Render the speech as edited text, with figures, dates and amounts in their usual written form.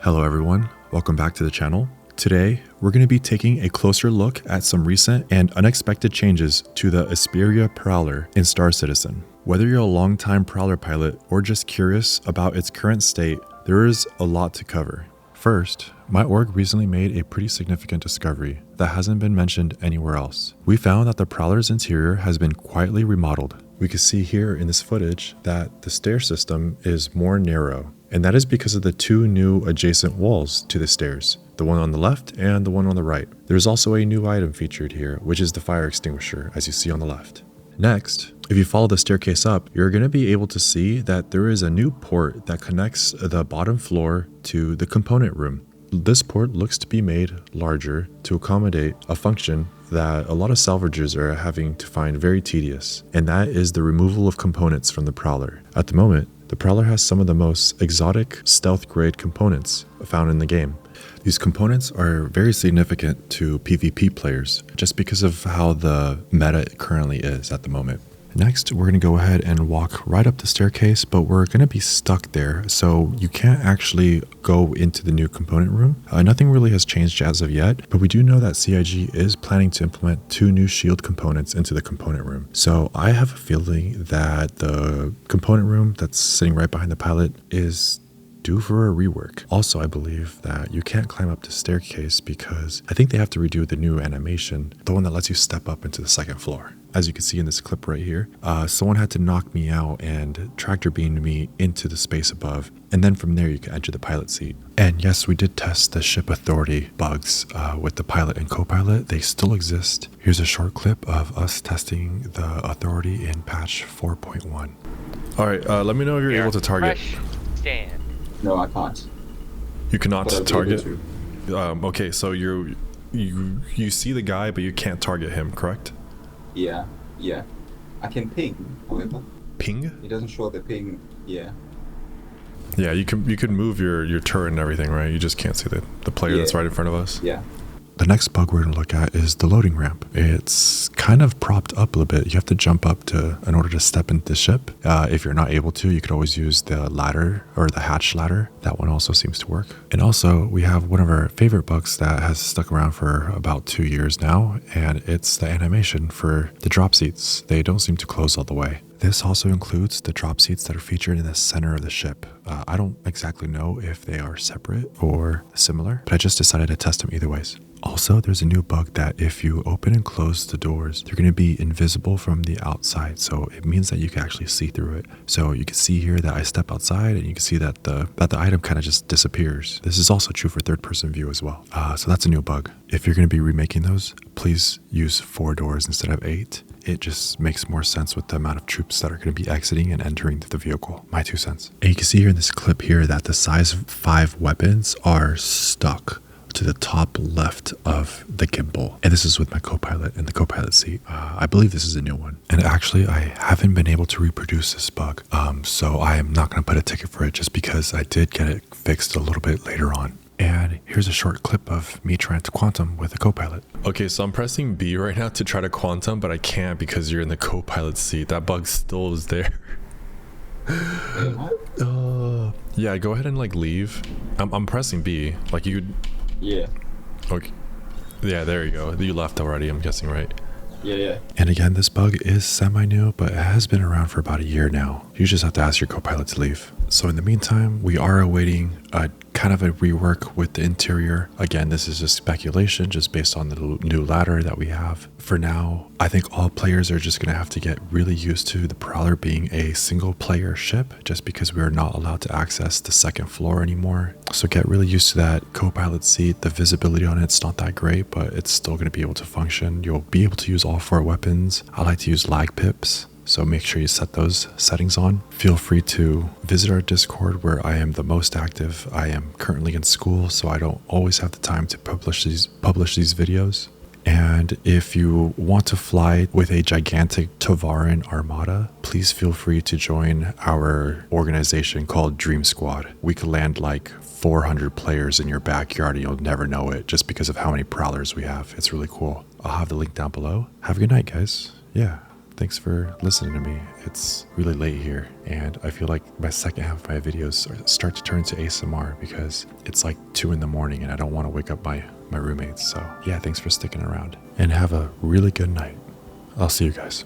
Hello everyone, welcome back to the channel. Today, we're going to be taking a closer look at some recent and unexpected changes to the Esperia Prowler in Star Citizen. Whether you're a longtime Prowler pilot or just curious about its current state, there is a lot to cover. First, my org recently made a pretty significant discovery that hasn't been mentioned anywhere else. We found that the Prowler's interior has been quietly remodeled. We can see here in this footage that the stair system is more narrow, and that is because of the two new adjacent walls to the stairs, the one on the left and the one on the right. There's also a new item featured here, which is the fire extinguisher, as you see on the left. Next, if you follow the staircase up, you're going to be able to see that there is a new port that connects the bottom floor to the component room. This port looks to be made larger to accommodate a function that a lot of salvagers are having to find very tedious, and that is the removal of components from the Prowler. At the moment, the Prowler has some of the most exotic stealth grade components found in the game. These components are very significant to PvP players just because of how the meta currently is at the moment. Next, we're going to go ahead and walk right up the staircase, but we're going to be stuck there, so you can't actually go into the new component room. Nothing really has changed as of yet, but we do know that CIG is planning to implement 2 new shield components into the component room. So I have a feeling that the component room that's sitting right behind the pilot is due for a rework. Also, I believe that you can't climb up the staircase because I think they have to redo the new animation, the one that lets you step up into the second floor. As you can see in this clip right here, someone had to knock me out and tractor beam me into the space above, and then from there you can enter the pilot seat. And yes, we did test the ship authority bugs with the pilot and copilot. They still exist. Here's a short clip of us testing the authority in patch 4.1. All right, let me know if you're able to target. No, I can't. You cannot target? Okay, so you see the guy, but you can't target him, correct? Yeah. I can ping, however. Ping? It doesn't show the ping, yeah. Yeah, you can move your turret and everything, right? You just can't see the player that's right in front of us. Yeah. The next bug we're going to look at is the loading ramp. It's kind of propped up a little bit. You have to jump up in order to step into the ship. If you're not able to, you could always use the ladder or the hatch ladder. That one also seems to work. And also, we have one of our favorite bugs that has stuck around for about 2 years now, and it's the animation for the drop seats. They don't seem to close all the way. This also includes the drop seats that are featured in the center of the ship. I don't exactly know if they are separate or similar, but I just decided to test them either ways. Also, there's a new bug that if you open and close the doors, they're going to be invisible from the outside. So it means that you can actually see through it. So you can see here that I step outside and you can see that the item kind of just disappears. This is also true for third-person view as well. So that's a new bug. If you're going to be remaking those, please use 4 doors instead of 8. It just makes more sense with the amount of troops that are going to be exiting and entering the vehicle. My 2 cents. And you can see here in this clip here that the size 5 weapons are stuck to the top left of the gimbal. And this is with my copilot in the copilot seat. I believe this is a new one. And actually, I haven't been able to reproduce this bug. So I am not going to put a ticket for it just because I did get it fixed a little bit later on. And here's a short clip of me trying to quantum with a copilot. Okay, so I'm pressing B right now to try to quantum, but I can't because you're in the copilot seat. That bug still is there. Yeah, go ahead and leave. I'm pressing B. You could... Yeah. Okay. Yeah, there you go. You left already, I'm guessing, right? Yeah. And again, this bug is semi-new, but it has been around for about a year now. You just have to ask your copilot to leave. So in the meantime, we are awaiting a kind of a rework with the interior. Again, this is just speculation just based on the new ladder that we have. For now, I think all players are just going to have to get really used to the Prowler being a single player ship just because we are not allowed to access the second floor anymore. So get really used to that copilot seat. The visibility on it's not that great, but it's still going to be able to function. You'll be able to use all 4 weapons. I like to use lag pips, so make sure you set those settings on. Feel free to visit our Discord where I am the most active. I am currently in school, so I don't always have the time to publish these videos. And if you want to fly with a gigantic Tavaran armada, please feel free to join our organization called Dream Squad. We could land 400 players in your backyard and you'll never know it just because of how many Prowlers we have. It's really cool. I'll have the link down below. Have a good night, guys. Yeah. thanks for listening to me. It's really late here, and I feel like my second half of my videos start to turn to ASMR because it's like 2 in the morning and I don't want to wake up my roommates. So yeah, thanks for sticking around and have a really good night. I'll see you guys.